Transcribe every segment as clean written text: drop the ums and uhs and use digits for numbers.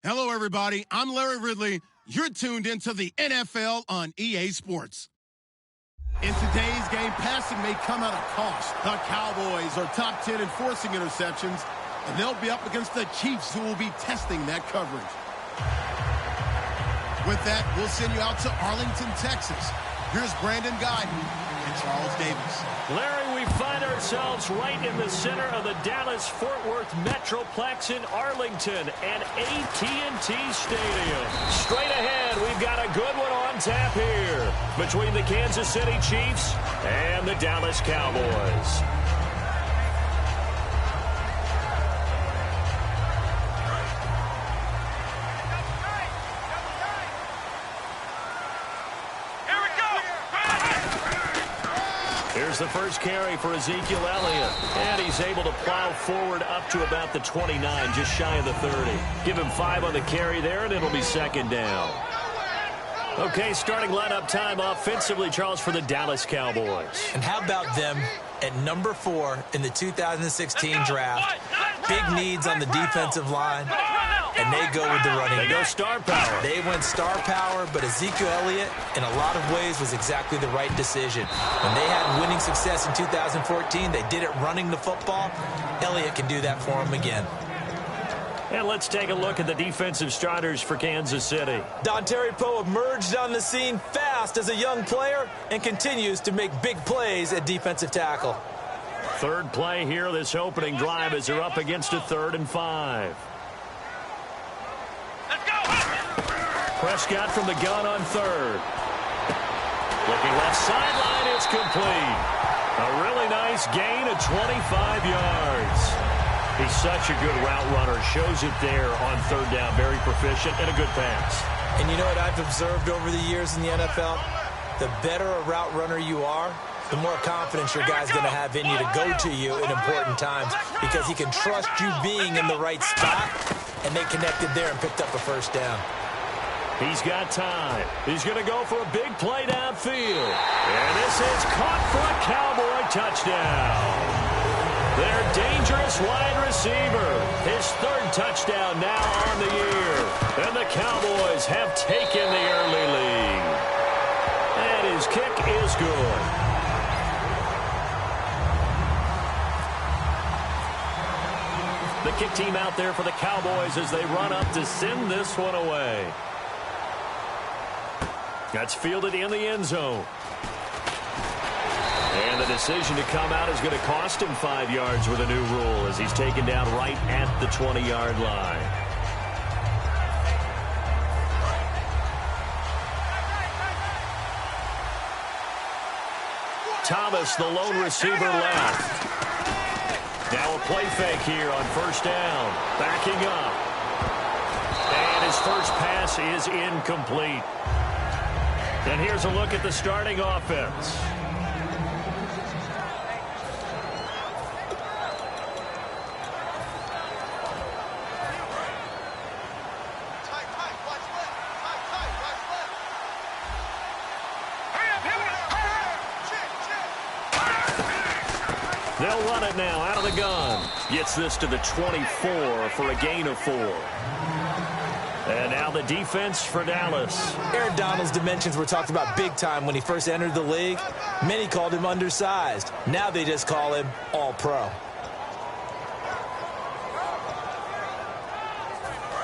Hello, everybody. I'm Larry Ridley. You're tuned into the NFL on EA Sports. In today's game, passing may come at a cost. The Cowboys are top 10 in forcing interceptions, and they'll be up against the Chiefs, who will be testing that coverage. With that, we'll send you out to Arlington, Texas. Here's Brandon Guyton and Charles Davis. Larry, we find ourselves right in the center of the Dallas-Fort Worth Metroplex in Arlington and AT&T Stadium. Straight ahead, we've got a good one on tap here between the Kansas City Chiefs and the Dallas Cowboys. Here's the first carry for Ezekiel Elliott, and he's able to plow forward up to about the 29, just shy of the 30. Give him 5 on the carry there, and it'll be second down. Okay, starting lineup time offensively, Charles, for the Dallas Cowboys. And how about them at number 4 in the 2016 draft? Big needs on the defensive line, and they go with the running back. They go star power. They went star power, but Ezekiel Elliott, in a lot of ways, was exactly the right decision. When they had winning success in 2014, they did it running the football. Elliott can do that for them again. And let's take a look at the defensive starters for Kansas City. Dontari Poe emerged on the scene fast as a young player and continues to make big plays at defensive tackle. Third play here, this opening drive, as they're up against a 3rd and 5. Prescott from the gun on 3rd. Looking left sideline, it's complete. A really nice gain of 25 yards. He's such a good route runner. Shows it there on 3rd down. Very proficient and a good pass. And you know what I've observed over the years in the NFL? The better a route runner you are, the more confidence your guy's going to have in you to go to you in important times, because he can trust you being in the right spot, and they connected there and picked up a first down. He's got time. He's going to go for a big play downfield. And this is caught for a Cowboy touchdown. Their dangerous wide receiver. His 3rd touchdown now on the year. And the Cowboys have taken the early lead. And his kick is good. The kick team out there for the Cowboys as they run up to send this one away. That's fielded in the end zone. And the decision to come out is going to cost him 5 yards with a new rule as he's taken down right at the 20-yard line. Thomas, the lone receiver, left. Now a play fake here on 1st down. Backing up. And his first pass is incomplete. And here's a look at the starting offense. They'll run it now out of the gun. Gets this to the 24 for a gain of 4. And now the defense for Dallas. Aaron Donald's dimensions were talked about big time when he first entered the league. Many called him undersized. Now they just call him all-pro.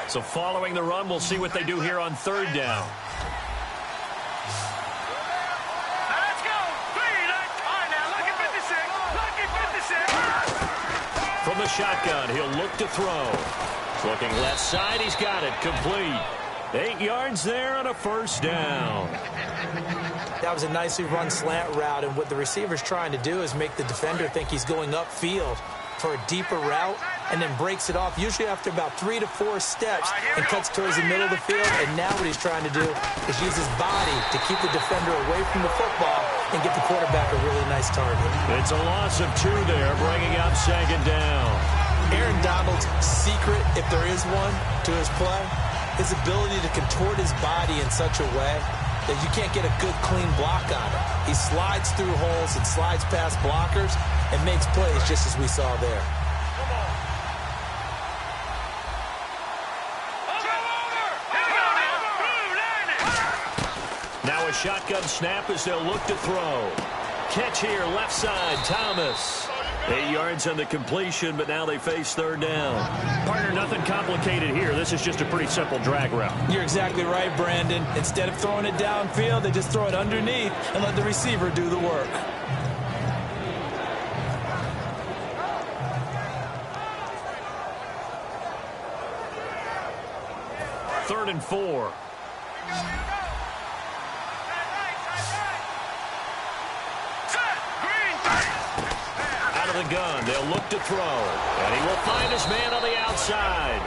So following the run, we'll see what they do here on 3rd down. Let's go. All right, now, lucky 56. From the shotgun, he'll look to throw. Looking left side, he's got it. Complete. 8 yards there on a 1st down. That was a nicely run slant route, and what the receiver's trying to do is make the defender think he's going upfield for a deeper route, and then breaks it off, usually after about 3 to 4 steps, and cuts towards the middle of the field. And now what he's trying to do is use his body to keep the defender away from the football and get the quarterback a really nice target. It's a loss of 2 there, bringing up 2nd down. Aaron Donald's secret, if there is one, to his play, his ability to contort his body in such a way that you can't get a good, clean block on him. He slides through holes and slides past blockers and makes plays just as we saw there. a shotgun snap as they'll look to throw. Catch here, left side, Thomas. 8 yards on the completion, but now they face third down. Partner, nothing complicated here. This is just a pretty simple drag route. You're exactly right, Brandon. Instead of throwing it downfield, they just throw it underneath and let the receiver do the work. Third and 4. Out of the gun, they'll look to throw. And he will find his man on the outside.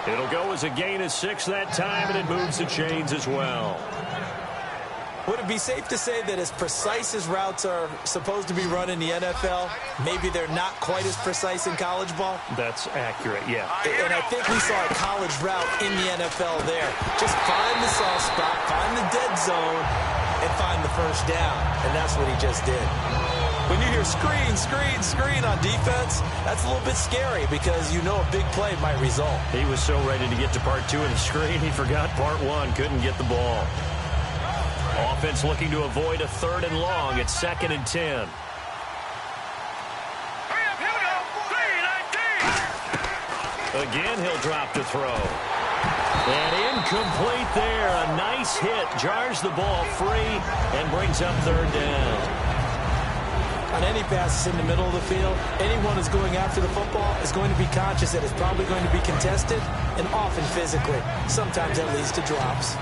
It'll go as a gain of 6 that time, and it moves the chains as well. Would it be safe to say that as precise as routes are supposed to be run in the NFL, maybe they're not quite as precise in college ball? That's accurate, yeah. And I think we saw a college route in the NFL there. Just find the soft spot, find the dead zone, and find the first down. And that's what he just did. When you hear screen, screen, screen on defense, that's a little bit scary because you know a big play might result. He was so ready to get to part 2 of the screen, he forgot part 1, couldn't get the ball. Offense looking to avoid a third and long at 2nd and 10. Again, he'll drop to throw. And incomplete there. A nice hit. Jars the ball free and brings up third down. On any passes in the middle of the field, anyone who's going after the football is going to be conscious that it's probably going to be contested and often physically. Sometimes that leads to drops.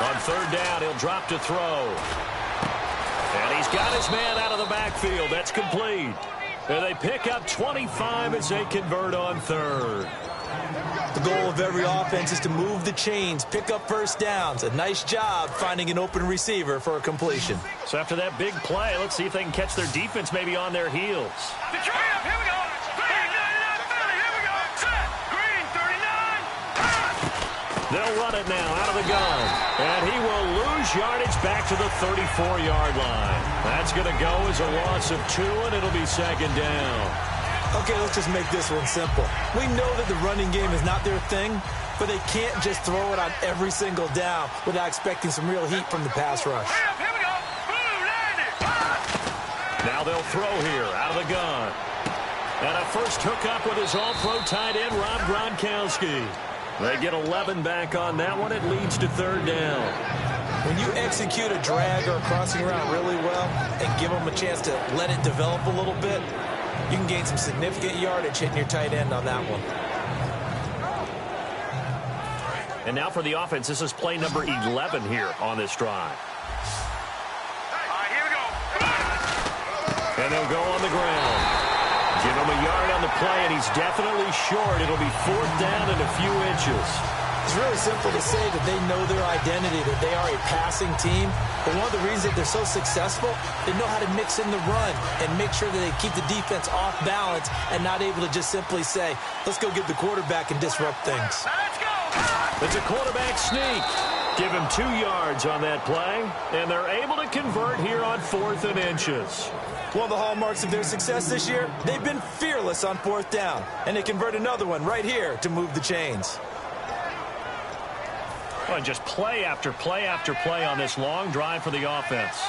On third down, he'll drop to throw. And he's got his man out of the backfield. That's complete. And they pick up 25 as they convert on third. The goal of every offense is to move the chains, pick up first downs. A nice job finding an open receiver for a completion. So after that big play, let's see if they can catch their defense maybe on their heels. Here we go. Green 39, Philly. Here we go. Set. Green 39. They'll run it now out of the gun. And he will lose yardage back to the 34-yard line. That's going to go as a loss of 2, and it'll be second down. Okay, let's just make this one simple. We know that the running game is not their thing, but they can't just throw it on every single down without expecting some real heat from the pass rush. Here we go. Boom, landed. Now they'll throw here out of the gun. And a first hookup with his all-pro tight end, Rob Gronkowski. They get 11 back on that one. It leads to third down. When you execute a drag or a crossing route really well and give them a chance to let it develop a little bit, you can gain some significant yardage hitting your tight end on that one. And now for the offense, this is play number 11 here on this drive. Here we go. And they'll go on the ground. Give him a yard on the play, and he's definitely short. It'll be fourth down and a few inches. It's really simple to say that they know their identity, that they are a passing team. But one of the reasons that they're so successful, they know how to mix in the run and make sure that they keep the defense off balance and not able to just simply say, let's go get the quarterback and disrupt things. Let's go. It's a quarterback sneak. Give him 2 yards on that play, and they're able to convert here on 4th and inches. One of the hallmarks of their success this year, they've been fearless on 4th down, and they convert another one right here to move the chains. Well, just play after play after play on this long drive for the offense.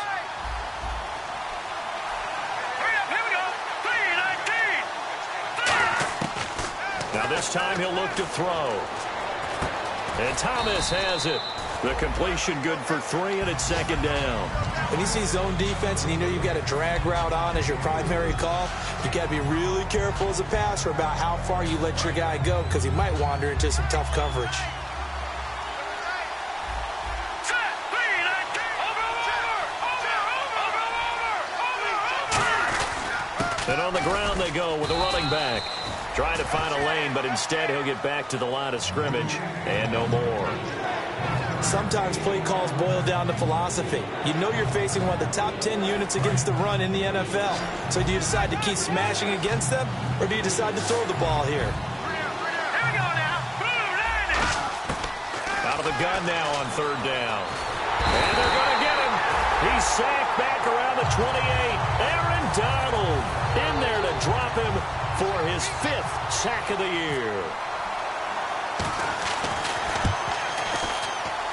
Here we go. 3-19. Now this time he'll look to throw. And Thomas has it. The completion good for 3, and it's second down. When you see zone defense and you know you've got a drag route on as your primary call, you got to be really careful as a passer about how far you let your guy go because he might wander into some tough coverage. And on the ground they go with a running back. Trying to find a lane, but instead he'll get back to the line of scrimmage and no more. Sometimes play calls boil down to philosophy. You know you're facing one of the top 10 units against the run in the NFL. So do you decide to keep smashing against them, or do you decide to throw the ball here? Here we go now. Boom, landed. Out of the gun now on third down. And they're going to get him. He's sacked back around the 28. Aaron Donald in there to drop him for his 5th sack of the year.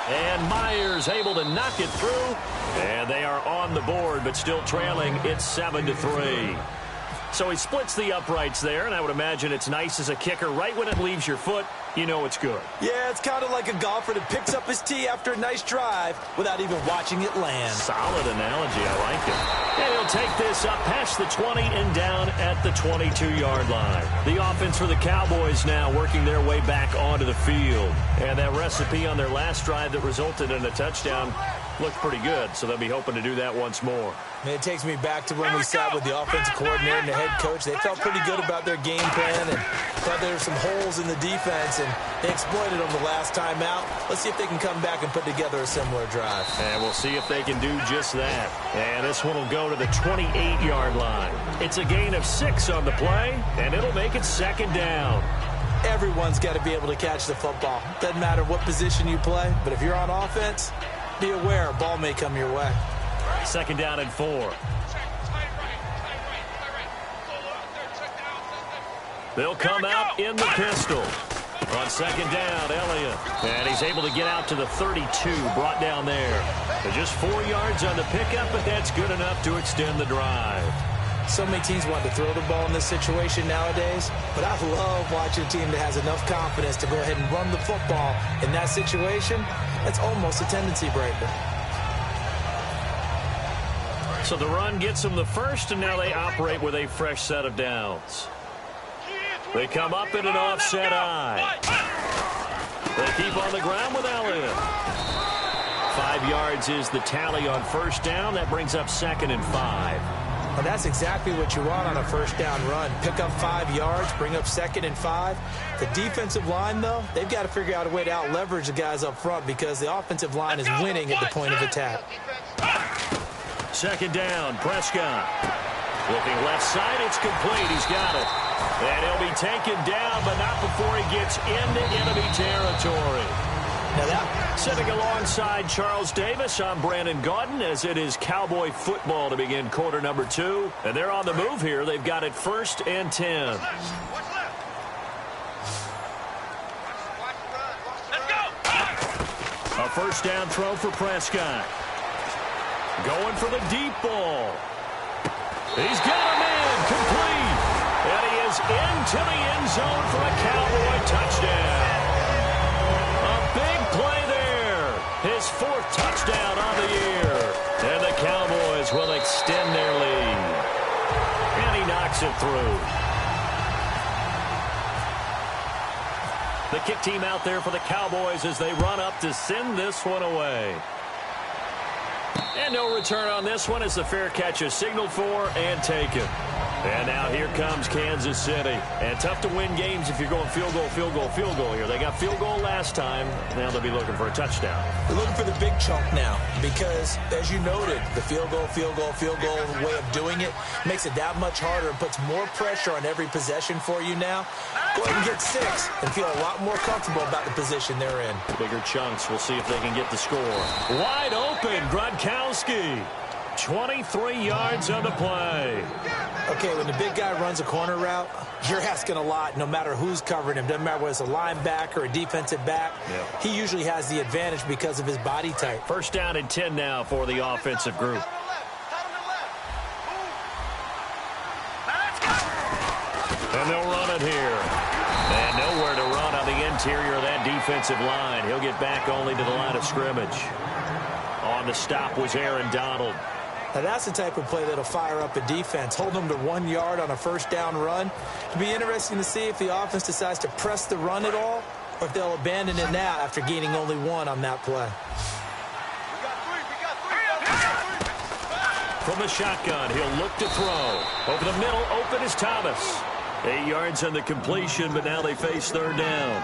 And Myers able to knock it through. And they are on the board, but still trailing. It's 7-3. So he splits the uprights there, and I would imagine it's nice as a kicker. Right when it leaves your foot, you know it's good. Yeah, it's kind of like a golfer that picks up his tee after a nice drive without even watching it land. Solid analogy. I like it. And he'll take this up past the 20 and down at the 22-yard line. The offense for the Cowboys now working their way back onto the field. And that recipe on their last drive that resulted in a touchdown looked pretty good, so they'll be hoping to do that once more. Man, it takes me back to when we sat with the offensive coordinator and the head coach. They felt pretty good about their game plan and thought there were some holes in the defense, and they exploited them the last time out. Let's see if they can come back and put together a similar drive. And we'll see if they can do just that. And this one will go to the 28-yard line. It's a gain of 6 on the play, and it'll make it 2nd down. Everyone's got to be able to catch the football. Doesn't matter what position you play, but if you're on offense, be aware a ball may come your way. 2nd down and 4. They'll come out in the pistol. On 2nd down, Elliott. And he's able to get out to the 32, brought down there. They're just 4 yards on the pickup, but that's good enough to extend the drive. So many teams want to throw the ball in this situation nowadays, but I love watching a team that has enough confidence to go ahead and run the football in that situation. That's almost a tendency breaker. So the run gets them the first, and now they operate with a fresh set of downs. They come up in an offset eye. They keep on the ground with Elliott. 5 yards is the tally on 1st down. That brings up 2nd and 5. Well, that's exactly what you want on a 1st down run. Pick up 5 yards, bring up 2nd and 5. The defensive line, though, they've got to figure out a way to out-leverage the guys up front because the offensive line is winning at the point of attack. 2nd down, Prescott. Looking left side, it's complete. He's got it. And he'll be taken down, but not before he gets into enemy territory. Now that, sitting alongside Charles Davis, I'm Brandon Gaudin, as it is Cowboy football to begin quarter number 2. And they're on the move here. They've got it 1st and 10. Let's go. A 1st down throw for Prescott. Going for the deep ball. He's got a man complete. And he is into the end zone for a Cowboy touchdown. A big play there. His 4th touchdown on the year. And the Cowboys will extend their lead. And he knocks it through. The kick team out there for the Cowboys as they run up to send this one away. And no return on this one as the fair catch is signaled for and taken. And now here comes Kansas City. And tough to win games if you're going field goal, field goal, field goal here. They got field goal last time. Now they'll be looking for a touchdown. they're looking for the big chunk now because, as you noted, the field goal way of doing it makes it that much harder and puts more pressure on every possession for you now. Go ahead and get 6 and feel a lot more comfortable about the position they're in. Bigger chunks. We'll see if they can get the score. Wide open, Gronkowski. 23 yards on the play. Okay, when the big guy runs a corner route, you're asking a lot no matter who's covering him. Doesn't matter whether it's a linebacker or a defensive back. Yep. He usually has the advantage because of his body type. 1st down and 10 now for the offensive group. And they'll run it here. And nowhere to run on the interior of that defensive line. He'll get back only to the line of scrimmage. On the stop was Aaron Donald. Now, that's the type of play that'll fire up a defense. Hold them to 1 yard on a 1st down run. It'll be interesting to see if the offense decides to press the run at all or if they'll abandon it now after gaining only 1 on that play. From the shotgun, he'll look to throw. Over the middle, open is Thomas. 8 yards on the completion, but now they face 3rd down.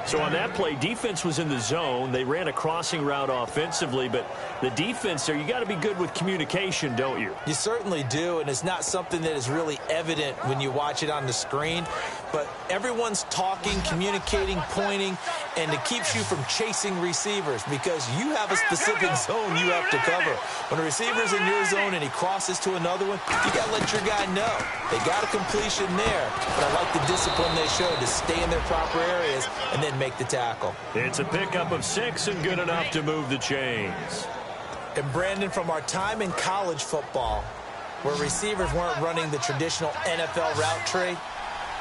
So on that play, defense was in the zone. They ran a crossing route offensively, but the defense there, you got to be good with communication, don't you? You certainly do, and it's not something that is really evident when you watch it on the screen. but everyone's talking, communicating, pointing, and it keeps you from chasing receivers because you have a specific zone you have to cover. When a receiver's in your zone and he crosses to another one, you got to let your guy know. They got a completion there, but I like the discipline they showed to stay in their proper areas and then make the tackle. It's a pickup of 6 and good enough to move the chains. And Brandon, from our time in college football, where receivers weren't running the traditional NFL route tree,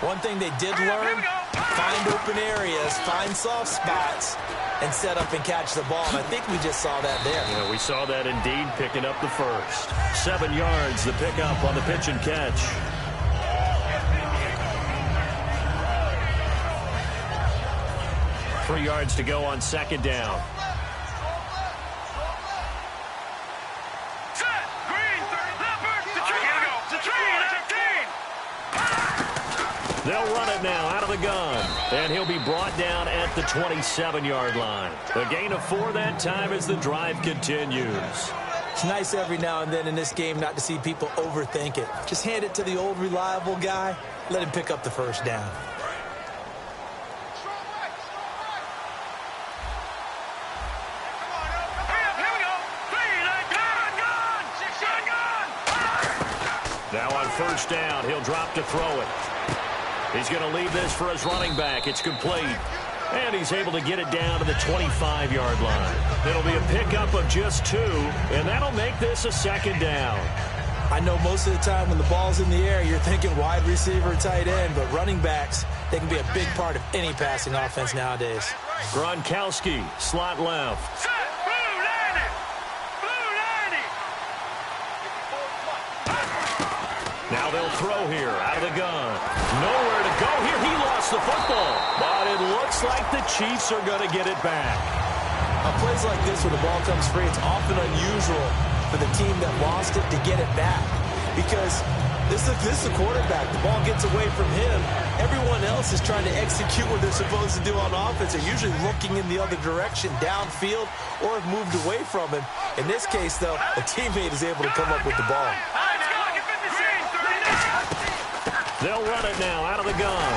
one thing they did learn, find open areas, find soft spots, and set up and catch the ball. And I think we just saw that there. Yeah, we saw that indeed, picking up the first. 7 yards, the pickup on the pitch and catch. Three yards to go on second down. They'll run it now out of the gun, and he'll be brought down at the 27-yard line. A gain of 4 that time as the drive continues. It's nice every now and then in this game not to see people overthink it. Just hand it to the old reliable guy, let him pick up the first down. Now on first down, he'll drop to throw it. He's going to leave this for his running back. It's complete. And he's able to get it down to the 25-yard line. It'll be a pickup of just 2, and that'll make this a second down. I know most of the time when the ball's in the air, you're thinking wide receiver, tight end, but running backs, they can be a big part of any passing offense nowadays. Gronkowski, slot left. Now they'll throw here out of the gun. Nowhere to go here. He lost the football. But it looks like the Chiefs are going to get it back. On plays like this where the ball comes free, it's often unusual for the team that lost it to get it back. Because this is a quarterback. The ball gets away from him. Everyone else is trying to execute what they're supposed to do on offense. They're usually looking in the other direction, downfield, or have moved away from him. In this case, though, a teammate is able to come up with the ball. They'll run it now out of the gun.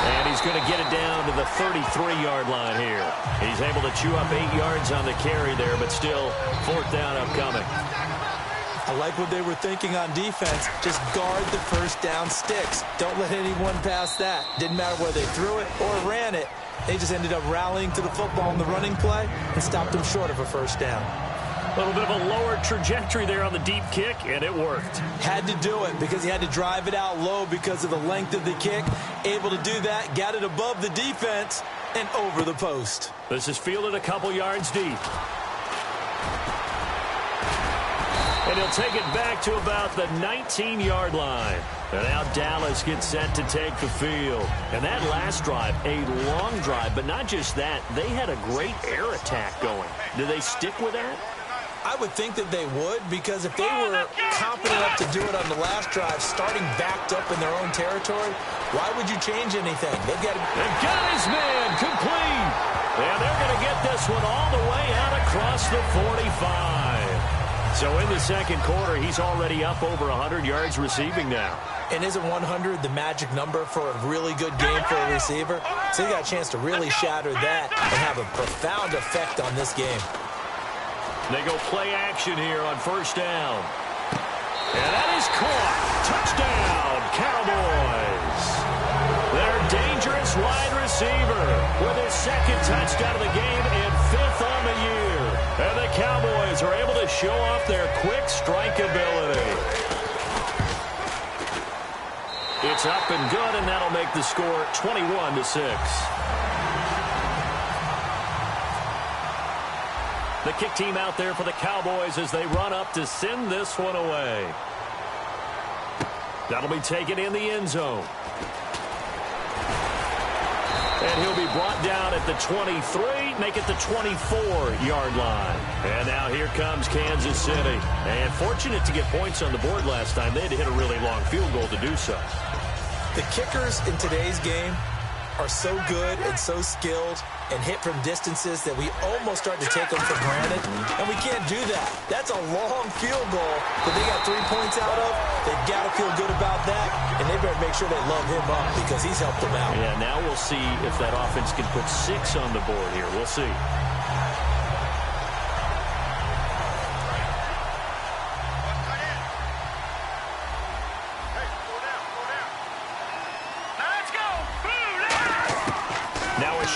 And he's going to get it down to the 33-yard line here. He's able to chew up 8 yards on the carry there, but still, fourth down upcoming. I like what they were thinking on defense. Just guard the first down sticks. Don't let anyone pass that. Didn't matter whether they threw it or ran it. They just ended up rallying to the football in the running play and stopped them short of a first down. A little bit of a lower trajectory there on the deep kick, and it worked. Had to do it because he had to drive it out low because of the length of the kick. Able to do that, got it above the defense, and over the post. This is fielded a couple yards deep. And he'll take it back to about the 19-yard line. And now Dallas gets set to take the field. And that last drive, a long drive, but not just that. They had a great air attack going. Do they stick with that? I would think that they would, because if they were confident enough to do it on the last drive, starting backed up in their own territory, why would you change anything? They've got his man complete. And they're going to get this one all the way out across the 45. So in the second quarter, he's already up over 100 yards receiving now. And isn't 100 the magic number for a really good game for a receiver? So he got a chance to really shatter that and have a profound effect on this game. They go play action here on first down. And that is caught. Touchdown, Cowboys. Their dangerous wide receiver with his second touchdown of the game and 5th on the year. And the Cowboys are able to show off their quick strike ability. It's up and good, and that'll make the score 21-6. The kick team out there for the Cowboys as they run up to send this one away. That'll be taken in the end zone. And he'll be brought down at the 23, make it the 24-yard line. And now here comes Kansas City. And fortunate to get points on the board last time. They had to hit a really long field goal to do so. The kickers in today's game are so good and so skilled and hit from distances that we almost start to take them for granted, and we can't do that. That's a long field goal that they got 3 points out of. They've got to feel good about that, and they better make sure they love him up because he's helped them out. Yeah, now we'll see if that offense can put 6 on the board here. We'll see.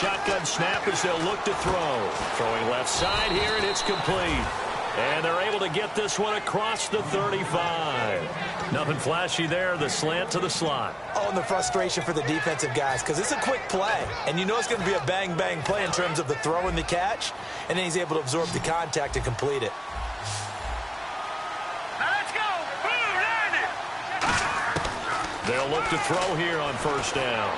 Shotgun snap as they'll look to throw. Throwing left side here, and it's complete. And they're able to get this one across the 35. Nothing flashy there. The slant to the slot. Oh, and the frustration for the defensive guys because it's a quick play. And you know it's going to be a bang-bang play in terms of the throw and the catch. And then he's able to absorb the contact and complete it. Let's go. They'll look to throw here on first down.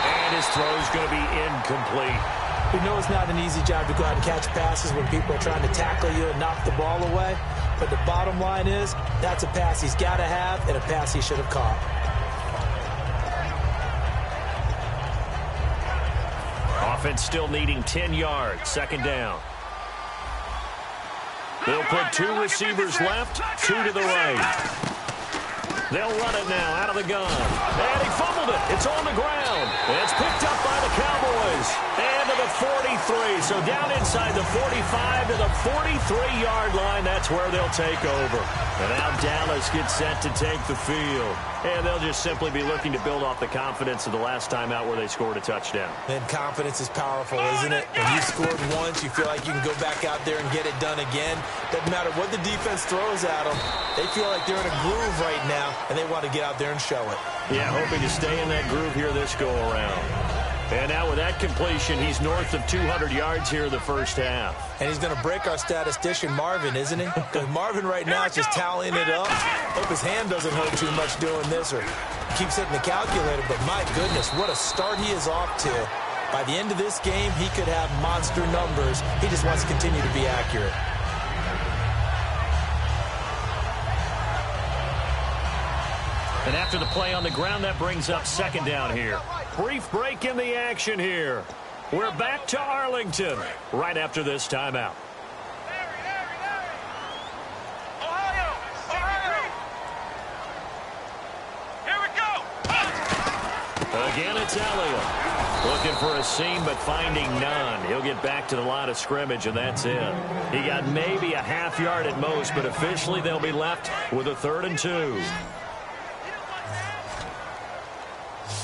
And his throw is going to be incomplete. We know it's not an easy job to go out and catch passes when people are trying to tackle you and knock the ball away. But the bottom line is that's a pass he's got to have and a pass he should have caught. Offense still needing 10 yards. Second down. They'll put 2 receivers left, 2 to the right. They'll run it now out of the gun. And he fumbled it. It's on the ground. It's picked up by the Cowboys. And to the 43. So down inside the 45 to the 43-yard line. That's where they'll take over. And now Dallas gets set to take the field. And they'll just simply be looking to build off the confidence of the last time out where they scored a touchdown. And confidence is powerful, isn't it? When you scored once, you feel like you can go back out there and get it done again. Doesn't matter what the defense throws at them. They feel like they're in a groove right now, and they want to get out there and show it. Yeah, hoping to stay in that groove here this go-around. And now with that completion, he's north of 200 yards here in the first half. And he's going to break our statistician, Marvin, isn't he? Because Marvin right now is just tallying it up. Hope his hand doesn't hurt too much doing this or keeps hitting the calculator. But my goodness, what a start he is off to. By the end of this game, he could have monster numbers. He just wants to continue to be accurate. And after the play on the ground, that brings up second down here. Brief break in the action here. We're back to Arlington right after this timeout. Ohio! Here we go! Again, it's Elliott. Looking for a seam, but finding none. He'll get back to the line of scrimmage, and that's it. He got maybe a half yard at most, but officially they'll be left with a 3rd and 2.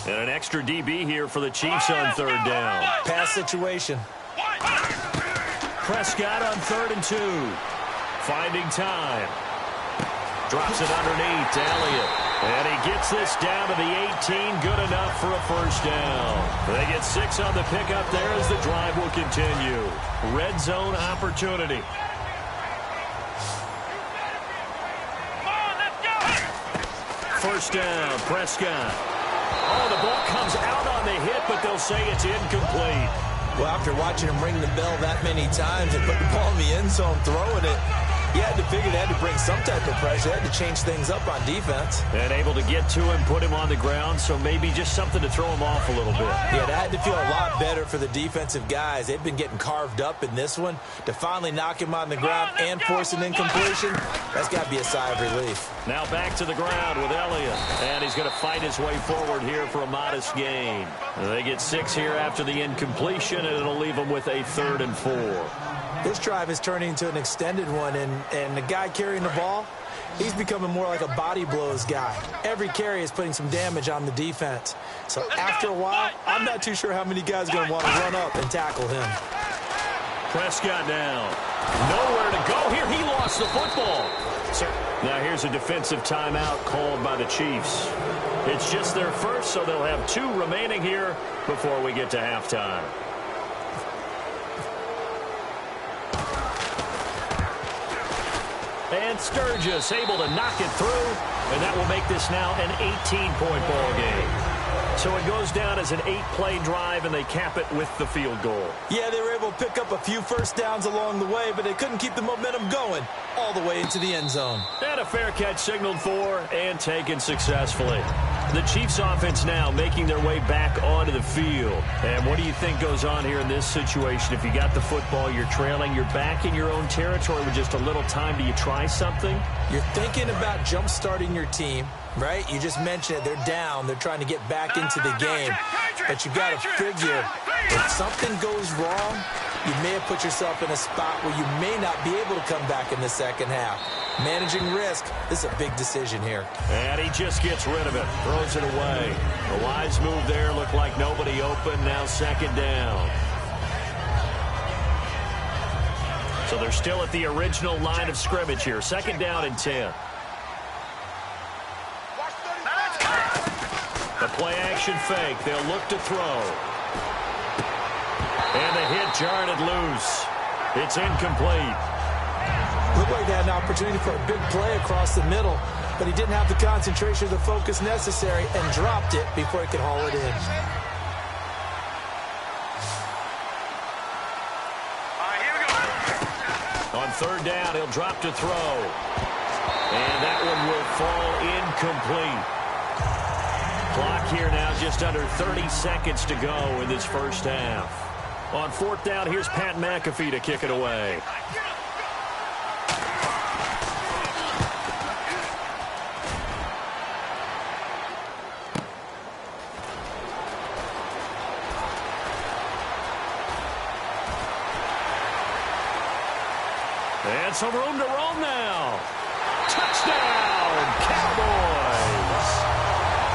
And an extra DB here for the Chiefs on 3rd down. Pass situation. Prescott on 3rd and 2. Finding time. Drops it underneath to Elliott. And he gets this down to the 18. Good enough for a first down. They get 6 on the pickup there as the drive will continue. Red zone opportunity. First down, Prescott. Oh, the ball comes out on the hit, but they'll say it's incomplete. Well, after watching him ring the bell that many times and put the ball in the end zone, throwing it, you had to figure they had to bring some type of pressure. They had to change things up on defense. And able to get to him, put him on the ground, so maybe just something to throw him off a little bit. Yeah, that had to feel a lot better for the defensive guys. They've been getting carved up in this one. To finally knock him on the ground and force an incompletion, that's got to be a sigh of relief. Now back to the ground with Elliott. And he's going to fight his way forward here for a modest gain. And they get 6 here after the incompletion, and it'll leave them with a 3rd and 4. This drive is turning into an extended one, and the guy carrying the ball, he's becoming more like a body blows guy. Every carry is putting some damage on the defense. So after a while, I'm not too sure how many guys are going to want to run up and tackle him. Prescott down. Nowhere to go here. He lost the football. Now here's a defensive timeout called by the Chiefs. It's just their first, so they'll have 2 remaining here before we get to halftime. And Sturgis able to knock it through, and that will make this now an 18-point ball game. So it goes down as an 8-play drive, and they cap it with the field goal. Yeah, they were able to pick up a few first downs along the way, but they couldn't keep the momentum going all the way into the end zone. And a fair catch signaled for and taken successfully. The Chiefs offense now making their way back onto the field. And what do you think goes on here in this situation? If you got the football, you're trailing, you're back in your own territory with just a little time. Do you try something? You're thinking about jump-starting your team, right? You just mentioned it. They're down. They're trying to get back into the game. But you've got to figure if something goes wrong, you may have put yourself in a spot where you may not be able to come back in the second half. Managing risk, this is a big decision here. And he just gets rid of it, throws it away. A wise move there, looked like nobody open, now second down. So they're still at the original line of scrimmage here, second down and 10. The play-action fake, they'll look to throw. And the hit jarred it loose. It's incomplete. Looked like he had an opportunity for a big play across the middle, but he didn't have the concentration or the focus necessary and dropped it before he could haul it in. On third down, he'll drop to throw. And that one will fall incomplete. Clock here now just under 30 seconds to go in this first half. On fourth down, here's Pat McAfee to kick it away. And some room to roam now. Touchdown, Cowboys.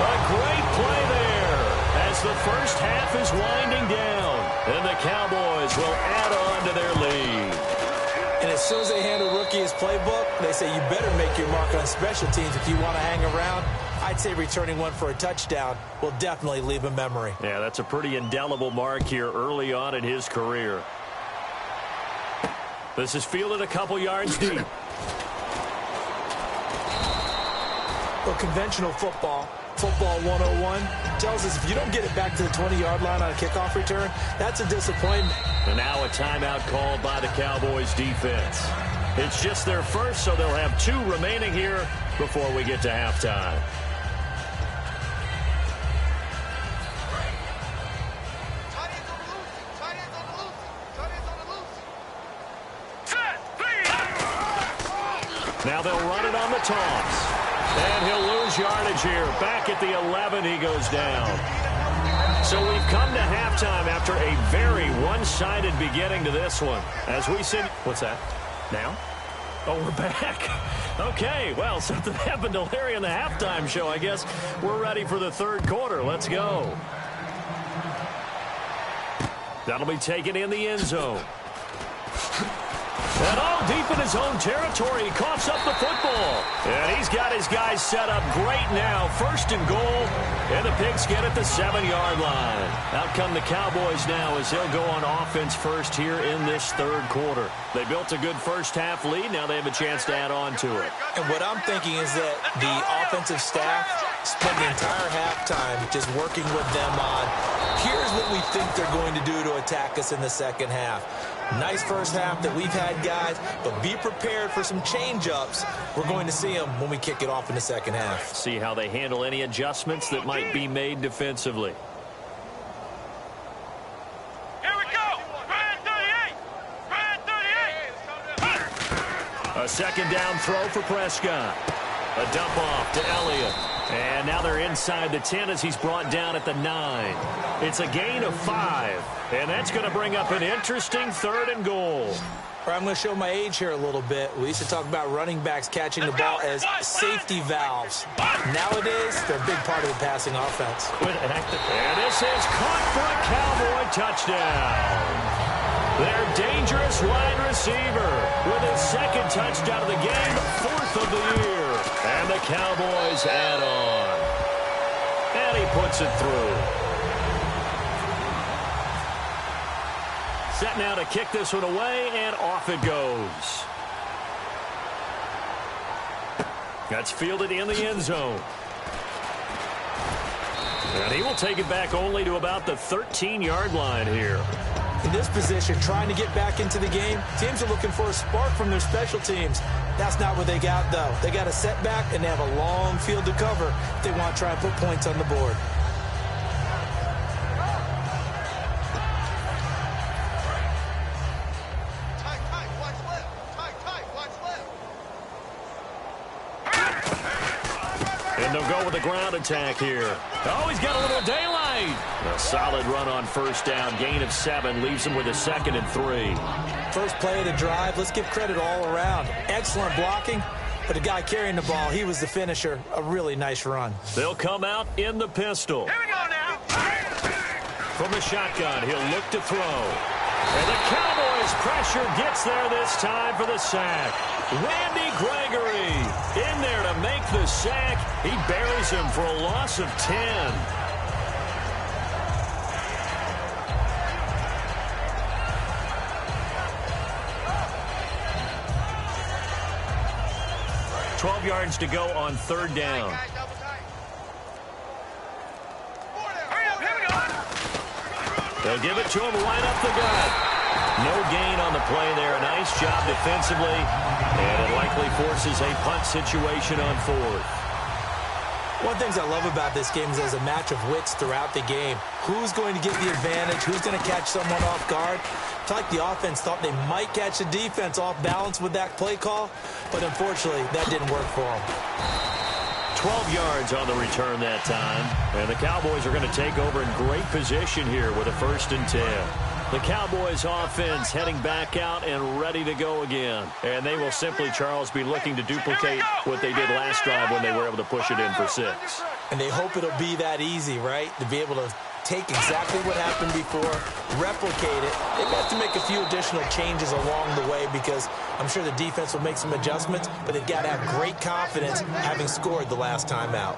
A great play there as the first half is winding down. And the Cowboys will add on to their lead. And as soon as they hand a rookie his playbook, they say you better make your mark on special teams if you want to hang around. I'd say returning one for a touchdown will definitely leave a memory. Yeah, that's a pretty indelible mark here early on in his career. This is fielded a couple yards deep. Well, conventional football 101, tells us if you don't get it back to the 20-yard line on a kickoff return, that's a disappointment. And now a timeout called by the Cowboys defense. It's just their first, so they'll have 2 remaining here before we get to halftime. Now they'll run it on the toss. And he'll lose yardage here. Back at the 11, he goes down. So we've come to halftime after a very one-sided beginning to this one. As we sit... What's that? Now? Oh, we're back. Okay, well, something happened to Larry in the halftime show. I guess we're ready for the third quarter. Let's go. That'll be taken in the end zone. And all deep in his own territory, he coughs up the football. And he's got his guys set up great now. First and goal, and the Pigs get at the 7-yard line. Out come the Cowboys now as they'll go on offense first here in this third quarter. They built a good first half lead. Now they have a chance to add on to it. And what I'm thinking is that the offensive staff spent the entire halftime just working with them on, here's what we think they're going to do to attack us in the second half. Nice first half that we've had, guys, but be prepared for some change-ups. We're going to see them when we kick it off in the second half. See how they handle any adjustments that might be made defensively. Here we go. Brand 38. Brand 38. A second down throw for Prescott. A dump off to Elliott. And now they're inside the 10 as he's brought down at the 9. It's a gain of 5. And that's going to bring up an interesting third and goal. I'm going to show my age here a little bit. We used to talk about running backs catching the ball as safety valves. Nowadays, they're a big part of the passing offense. And this is caught for a Cowboy touchdown. Their dangerous wide receiver with his second touchdown of the game, 4th of the year. And the Cowboys add on. And he puts it through. Set now to kick this one away, and off it goes. That's fielded in the end zone. And he will take it back only to about the 13-yard line here. In this position, trying to get back into the game, teams are looking for a spark from their special teams. That's not what they got, though. They got a setback, and they have a long field to cover if they want to try and put points on the board. And they'll go with a ground attack here. Oh, he's got a little daylight. A solid run on first down. Gain of 7 leaves him with a 2nd and 3. First play of the drive, let's give credit all around. Excellent blocking, but the guy carrying the ball, he was the finisher. A really nice run. They'll come out in the pistol. Here we go now. From the shotgun, he'll look to throw. And the Cowboys' pressure gets there this time for the sack. Randy Gregory in there to make the sack. He buries him for a loss of 10. $12 yards to go on 3rd down. Hurry up, here we go. They'll give it to him right up the gut. No gain on the play there. A nice job defensively. And it likely forces a punt situation on 4th. One of the things I love about this game is there's a match of wits throughout the game. Who's going to get the advantage? Who's going to catch someone off guard? I feel like the offense thought they might catch the defense off balance with that play call, but unfortunately, that didn't work for them. 12 yards on the return that time. And the Cowboys are going to take over in great position here with a 1st and 10. The Cowboys offense heading back out and ready to go again. And they will simply, Charles, be looking to duplicate what they did last drive when they were able to push it in for 6. And they hope it'll be that easy, right? To be able to take exactly what happened before, replicate it. They have to make a few additional changes along the way because I'm sure the defense will make some adjustments, but they've got to have great confidence having scored the last time out.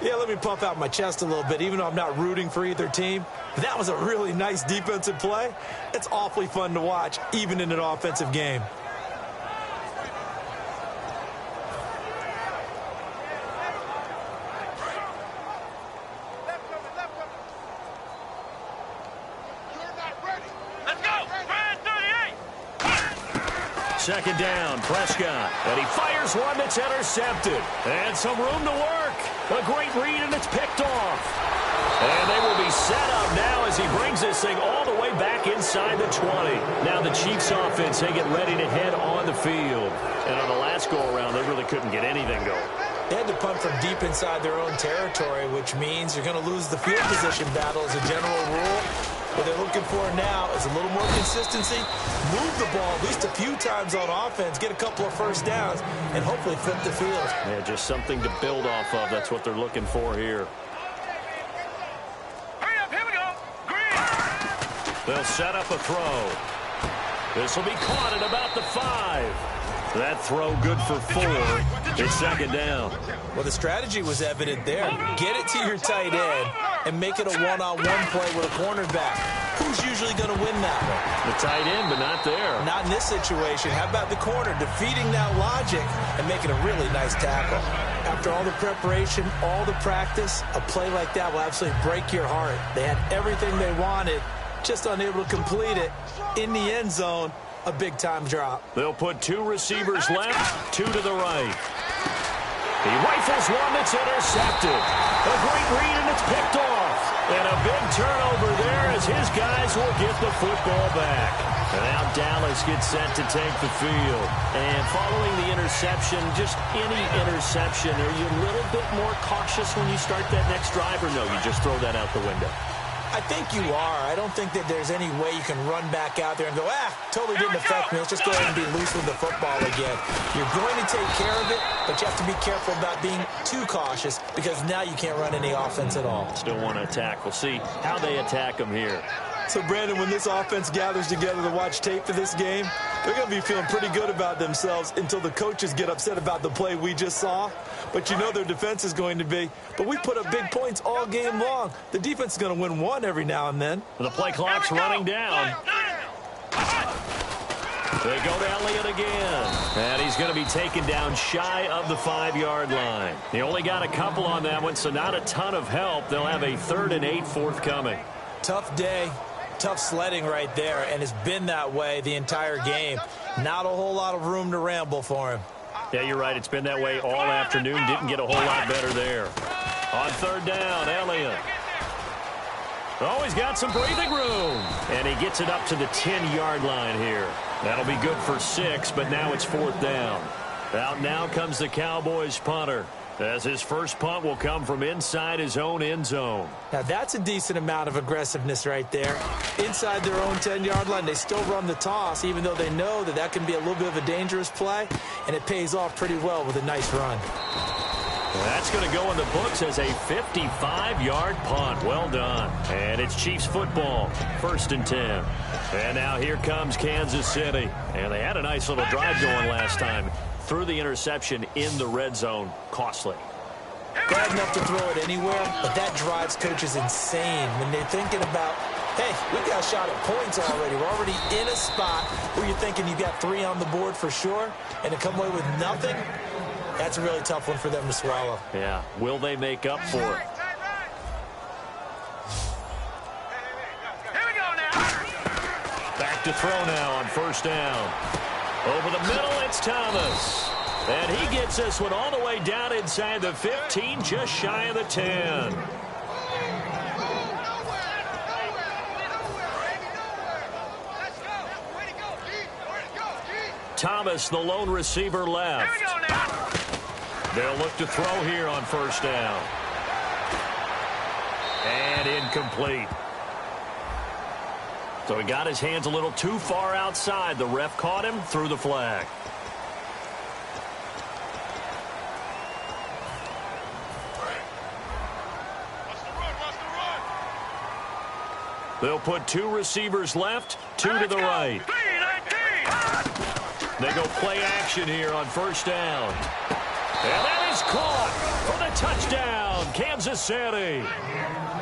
Yeah, let me puff out my chest a little bit, even though I'm not rooting for either team. That was a really nice defensive play. It's awfully fun to watch, even in an offensive game. Let's go. 38. 2nd down, Prescott. And he fires one that's intercepted. And some room to work. A great read, and it's picked off. And they will be set up now as he brings this thing all the way back inside the 20. Now the Chiefs offense, they get ready to head on the field. And on the last go-around, they really couldn't get anything going. They had to punt from deep inside their own territory, which means you're going to lose the field position battle as a general rule. What they're looking for now is a little more consistency, move the ball at least a few times on offense, get a couple of first downs, and hopefully flip the field. Yeah, just something to build off of. That's what they're looking for here. Hurry up, here we go. Green. They'll set up a throw. This will be caught at about the 5. That throw good for 4. It's 2nd down. Well, the strategy was evident there. Get it to your tight end and make it a one-on-one play with a cornerback. Who's usually going to win that one? The tight end, but not there. Not in this situation. How about the corner defeating that logic and making a really nice tackle? After all the preparation, all the practice, a play like that will absolutely break your heart. They had everything they wanted, just unable to complete it. In the end zone, a big-time drop. They'll put 2 receivers left, 2 to the right. He rifles one that's intercepted. A great read, and it's picked off. And a big turnover there as his guys will get the football back. And now Dallas gets set to take the field. And following the interception, just any interception, are you a little bit more cautious when you start that next drive, or no, you just throw that out the window? I think you are. I don't think that there's any way you can run back out there and go, totally didn't affect me. Let's just go ahead and be loose with the football again. You're going to take care of it, but you have to be careful about being too cautious because now you can't run any offense at all. Still want to attack. We'll see how they attack them here. So, Brandon, when this offense gathers together to watch tape for this game, they're going to be feeling pretty good about themselves until the coaches get upset about the play we just saw. But you know their defense is going to be. But we put up big points all game long. The defense is going to win one every now and then. The play clock's running down. They go to Elliott again. And he's going to be taken down shy of the 5-yard line. He only got a couple on that one, so not a ton of help. They'll have a 3rd and 8 forthcoming. Tough day. tough sledding right there, and it's been that way the entire game. Not a whole lot of room to ramble for him. Yeah, you're right. It's been that way all afternoon. Didn't get a whole lot better there. On third down, Elliott. Oh, he's got some breathing room. And he gets it up to the 10-yard line here. That'll be good for 6, but now it's fourth down. Out now comes the Cowboys punter, as his first punt will come from inside his own end zone. Now, that's a decent amount of aggressiveness right there. Inside their own 10-yard line, they still run the toss, even though they know that that can be a little bit of a dangerous play, and it pays off pretty well with a nice run. That's going to go in the books as a 55-yard punt. Well done. And it's Chiefs football, 1st and 10. And now here comes Kansas City. And they had a nice little drive going last time. Threw the interception in the red zone. Costly. Bad enough to throw it anywhere, but that drives coaches insane when they're thinking about, hey, we got a shot at points already. We're already in a spot where you're thinking you got 3 on the board for sure, and to come away with nothing, that's a really tough one for them to swallow. Yeah. Will they make up for it? Here we go now. Back to throw now on first down. Over the middle, it's Thomas. And he gets this one all the way down inside the 15, just shy of the 10. Thomas, the lone receiver, left. Here we go now. They'll look to throw here on first down. And incomplete. So he got his hands a little too far outside. The ref caught him, threw the flag. They'll put 2 receivers left, 2 to the right. They go play action here on first down. And that is caught for the touchdown, Kansas City.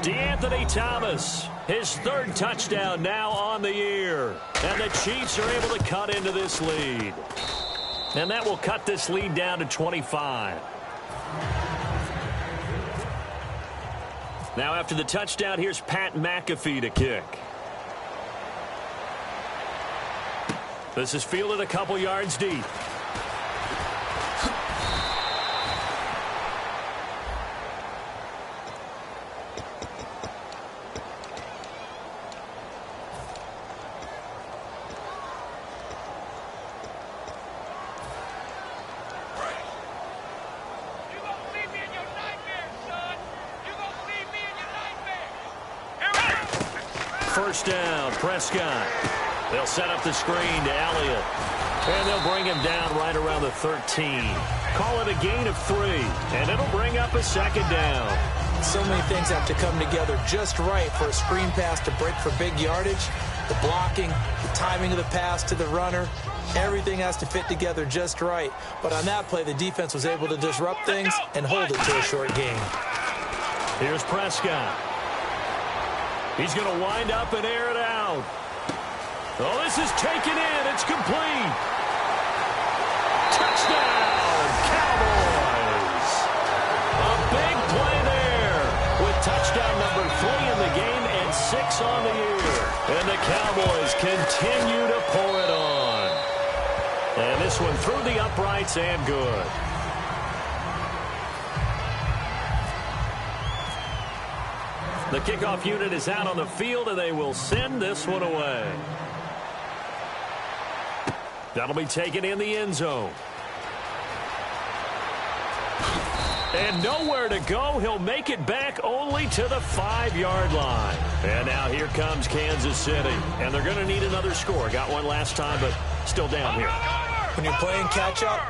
DeAnthony Thomas, his 3rd touchdown now on the year. And the Chiefs are able to cut into this lead. And that will cut this lead down to 25. Now after the touchdown, here's Pat McAfee to kick. This is fielded a couple yards deep. First down, Prescott. They'll set up the screen to Elliott. And they'll bring him down right around the 13. Call it a gain of 3. And it'll bring up a 2nd down. So many things have to come together just right for a screen pass to break for big yardage. The blocking, the timing of the pass to the runner, everything has to fit together just right. But on that play, the defense was able to disrupt things and hold it to a short gain. Here's Prescott. He's going to wind up and air it out. Oh, this is taken in. It's complete. Touchdown, Cowboys. A big play there with touchdown number 3 in the game and 6 on the year. And the Cowboys continue to pour it on. And this one through the uprights and good. The kickoff unit is out on the field, and they will send this one away. That'll be taken in the end zone. And nowhere to go. He'll make it back only to the 5-yard line. And now here comes Kansas City. And they're going to need another score. Got one last time, but still down here. When you're playing catch-up,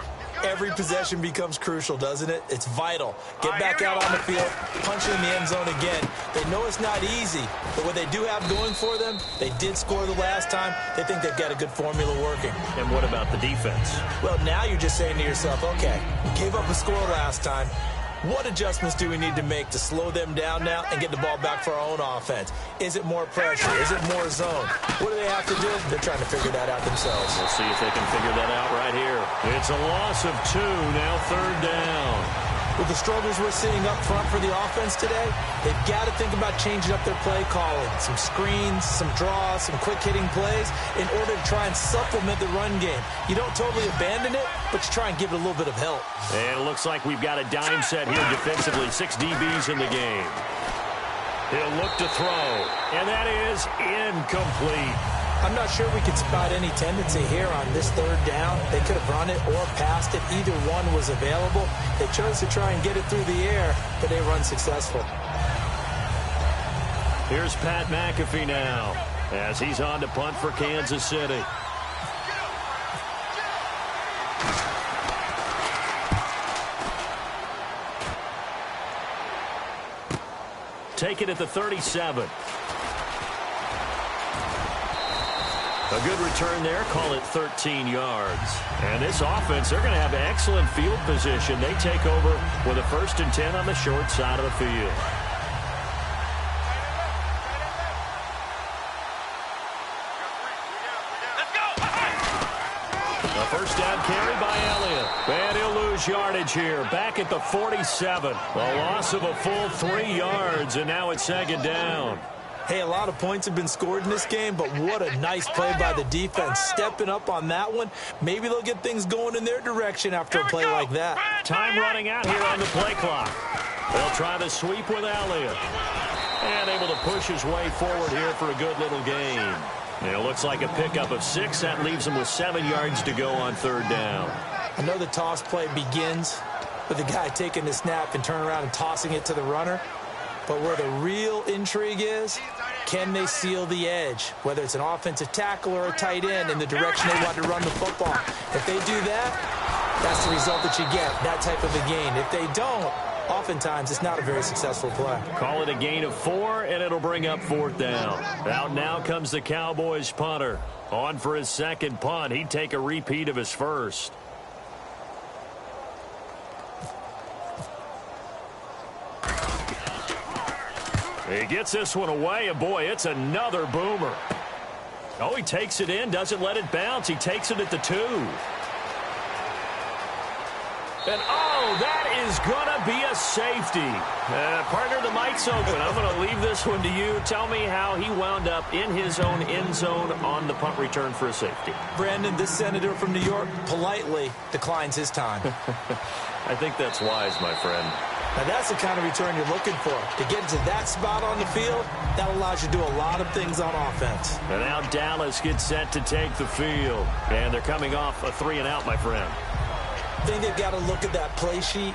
every possession becomes crucial, doesn't it? It's vital. Get back out on the field, punch in the end zone again. They know it's not easy, but what they do have going for them, they did score the last time. They think they've got a good formula working. And what about the defense? Well, now you're just saying to yourself, okay, we gave up a score last time. What adjustments do we need to make to slow them down now and get the ball back for our own offense? Is it more pressure? Is it more zone? What do they have to do? They're trying to figure that out themselves. We'll see if they can figure that out right here. It's a loss of 2, now 3rd down. With the struggles we're seeing up front for the offense today, they've got to think about changing up their play calling. Some screens, some draws, some quick-hitting plays in order to try and supplement the run game. You don't totally abandon it, but you try and give it a little bit of help. And it looks like we've got a dime set here defensively. 6 DBs in the game. He'll look to throw, and that is incomplete. I'm not sure we could spot any tendency here on this third down. They could have run it or passed it. Either one was available. They chose to try and get it through the air, but they run successful. Here's Pat McAfee now as he's on to punt for Kansas City. Take it at the 37. A good return there, call it 13 yards. And this offense, they're going to have excellent field position. They take over with a 1st and 10 on the short side of the field. A first down carry by Elliott. And he'll lose yardage here, back at the 47. A loss of a full 3 yards, and now it's 2nd down. Hey, a lot of points have been scored in this game, but what a nice play by the defense. Stepping up on that one. Maybe they'll get things going in their direction after a play like that. Time running out here on the play clock. They'll try the sweep with Elliott. And able to push his way forward here for a good little gain. And it looks like a pickup of 6. That leaves him with 7 yards to go on 3rd down. I know the toss play begins with the guy taking the snap and turning around and tossing it to the runner. But where the real intrigue is, can they seal the edge, whether it's an offensive tackle or a tight end in the direction they want to run the football? If they do that, that's the result that you get, that type of a gain. If they don't, oftentimes it's not a very successful play. Call it a gain of 4, and it'll bring up 4th down. Out now comes the Cowboys punter. On for his 2nd punt. He'd take a repeat of his 1st. He gets this one away, and boy, it's another boomer. Oh, he takes it in, doesn't let it bounce. He takes it at the 2. And, oh, that is going to be a safety. Partner, the mic's open. I'm going to leave this one to you. Tell me how he wound up in his own end zone on the punt return for a safety. Brandon, this senator from New York politely declines his time. I think that's wise, my friend. Now, that's the kind of return you're looking for. To get into that spot on the field, that allows you to do a lot of things on offense. And now Dallas gets set to take the field. And they're coming off a 3 and out, my friend. I think they've got to look at that play sheet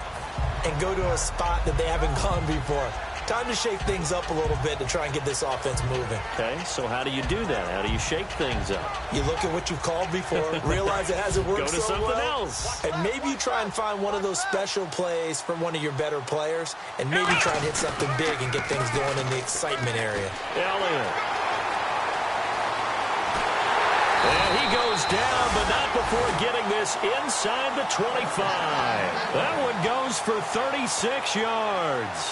and go to a spot that they haven't gone before. Time to shake things up a little bit to try and get this offense moving. Okay, so how do you do that? How do you shake things up? You look at what you've called before, realize it hasn't worked Go to so something well, else. and maybe you try and find one of those special plays from one of your better players, and maybe try and hit something big and get things going in the excitement area. Elliott. And he goes down, but not before getting this inside the 25. That one goes for 36 yards.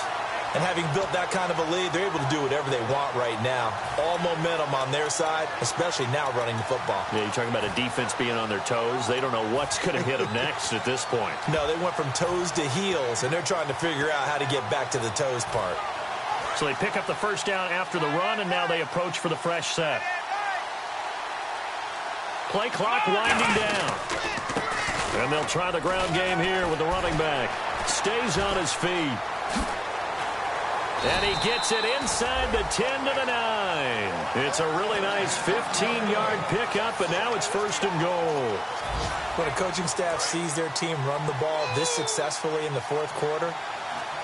And having built that kind of a lead, they're able to do whatever they want right now. All momentum on their side, especially now running the football. Yeah, you're talking about a defense being on their toes. They don't know what's going to hit them next at this point. No, they went from toes to heels, and they're trying to figure out how to get back to the toes part. So they pick up the 1st down after the run, and now they approach for the fresh set. Play clock winding down. And they'll try the ground game here with the running back. Stays on his feet. And he gets it inside the 10 to the 9. It's a really nice 15-yard pickup, and now it's 1st and goal. When a coaching staff sees their team run the ball this successfully in the 4th quarter,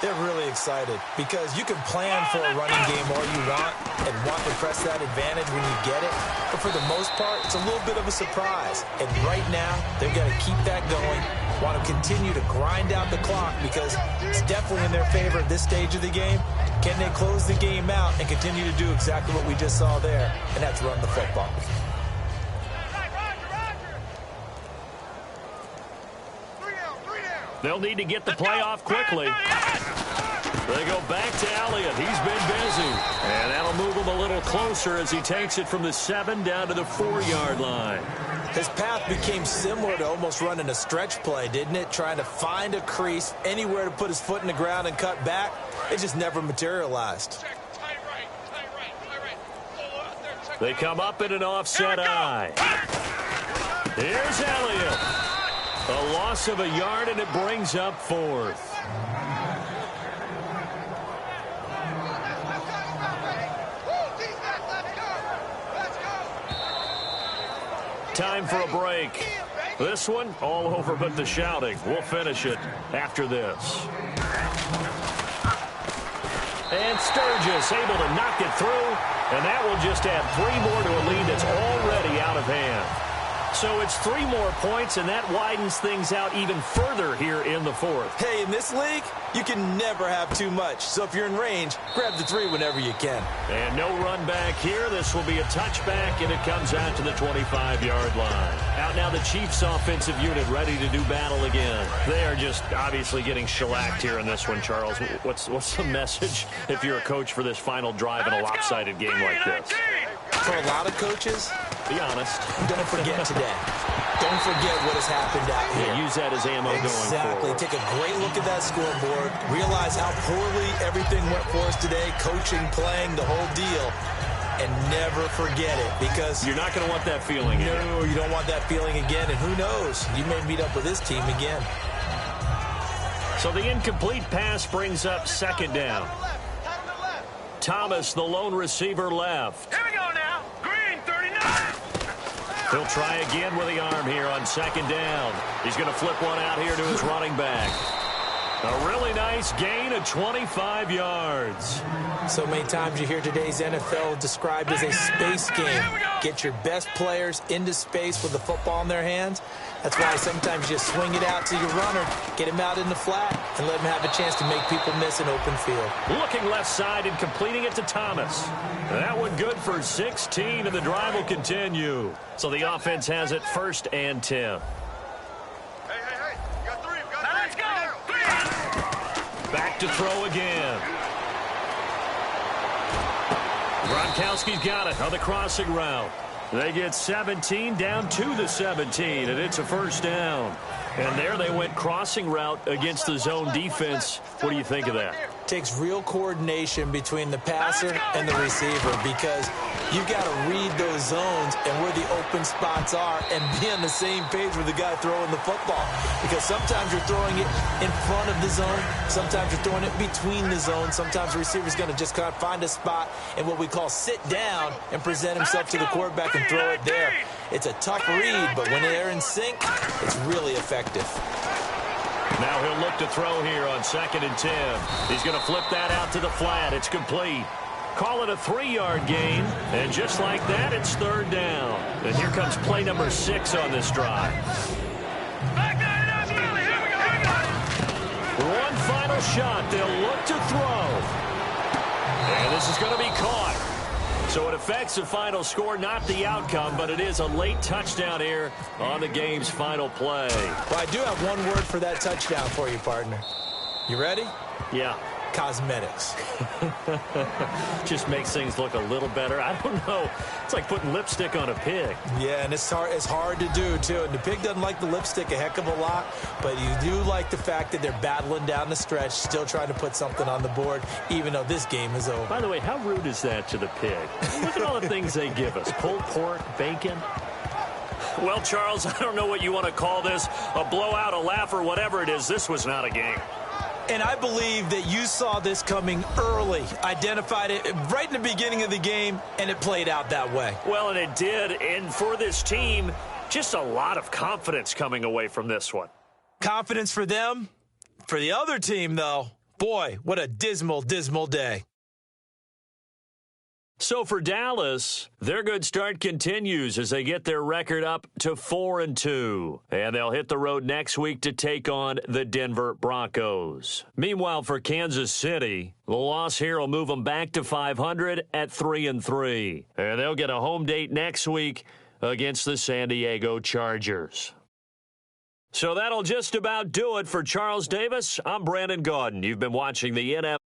they're really excited because you can plan for a running game all you want and want to press that advantage when you get it. But for the most part, it's a little bit of a surprise. And right now, they've got to keep that going, want to continue to grind out the clock because it's definitely in their favor at this stage of the game. Can they close the game out and continue to do exactly what we just saw there, and that's run the football. They'll need to get the play off quickly. They go back to Elliott. He's been busy. And that'll move him a little closer as he takes it from the 7 down to the 4-yard line. His path became similar to almost running a stretch play, didn't it? Trying to find a crease, anywhere to put his foot in the ground and cut back. It just never materialized. They come up in an offset eye. Here's Elliott. A loss of a yard, and it brings up fourth. Time for a break. This one, all over but the shouting. We'll finish it after this. And Sturgis able to knock it through, and that will just add 3 more to a lead that's already out of hand. So it's 3 more points, and that widens things out even further here in the fourth. Hey, in this league, you can never have too much. So if you're in range, grab the 3 whenever you can. And no run back here. This will be a touchback, and it comes out to the 25-yard line. Out now the Chiefs offensive unit ready to do battle again. They are just obviously getting shellacked here in this one, Charles. What's the message if you're a coach for this final drive in a lopsided game like this? For a lot of coaches, be honest. Don't forget today. Don't forget what has happened out here. Yeah, use that as ammo going forward. Exactly. Take a great look at that scoreboard. Realize how poorly everything went for us today. Coaching, playing, the whole deal. And never forget it, because you're not going to want that feeling again. No, you don't want that feeling again. And who knows? You may meet up with this team again. So the incomplete pass brings up second down. Thomas, the lone receiver, left. Here we go now. Green, 39. He'll try again with the arm here on second down. He's going to flip one out here to his running back. A really nice gain of 25 yards. So many times you hear today's NFL described as a space game. Get your best players into space with the football in their hands. That's why sometimes you just swing it out to your runner, get him out in the flat, and let him have a chance to make people miss an open field. Looking left side and completing it to Thomas. That one good for 16, and the drive will continue. So the offense has it 1st and 10. Hey, you got 3. Now let's go. Back to throw again. Gronkowski's got it on the crossing route. They get 17 down to the 17, and it's a first down. And there they went crossing route against the zone defense. What do you think of that? Takes real coordination between the passer and the receiver, because you got to read those zones and where the open spots are and be on the same page with the guy throwing the football. Because sometimes you're throwing it in front of the zone. Sometimes you're throwing it between the zones. Sometimes the receiver's going to just kind of find a spot and what we call sit down and present himself to the quarterback and throw it there. It's a tough read, but when they're in sync, it's really effective. Now he'll look to throw here on 2nd and 10. He's going to flip that out to the flat. It's complete. Call it a 3-yard gain, and just like that, it's 3rd down. And here comes play number 6 on this drive. One final shot. They'll look to throw. And this is going to be caught. So it affects the final score, not the outcome, but it is a late touchdown here on the game's final play. Well, I do have one word for that touchdown for you, partner. You ready? Yeah. Cosmetics. Just makes things look a little better. I don't know. It's like putting lipstick on a pig. Yeah, and it's hard to do, too. And the pig doesn't like the lipstick a heck of a lot, but you do like the fact that they're battling down the stretch, still trying to put something on the board, even though this game is over. By the way, how rude is that to the pig? Look at all the things they give us. Pulled pork, bacon. Well, Charles, I don't know what you want to call this, a blowout, a laugh, or whatever it is. This was not a game. And I believe that you saw this coming early, identified it right in the beginning of the game, and it played out that way. Well, and it did. And for this team, just a lot of confidence coming away from this one. Confidence for them. For the other team, though, boy, what a dismal, dismal day. So for Dallas, their good start continues as they get their record up to 4-2. And they'll hit the road next week to take on the Denver Broncos. Meanwhile, for Kansas City, the loss here will move them back to 500 at 3-3. And they'll get a home date next week against the San Diego Chargers. So that'll just about do it for Charles Davis. I'm Brandon Gaudin. You've been watching the NFL.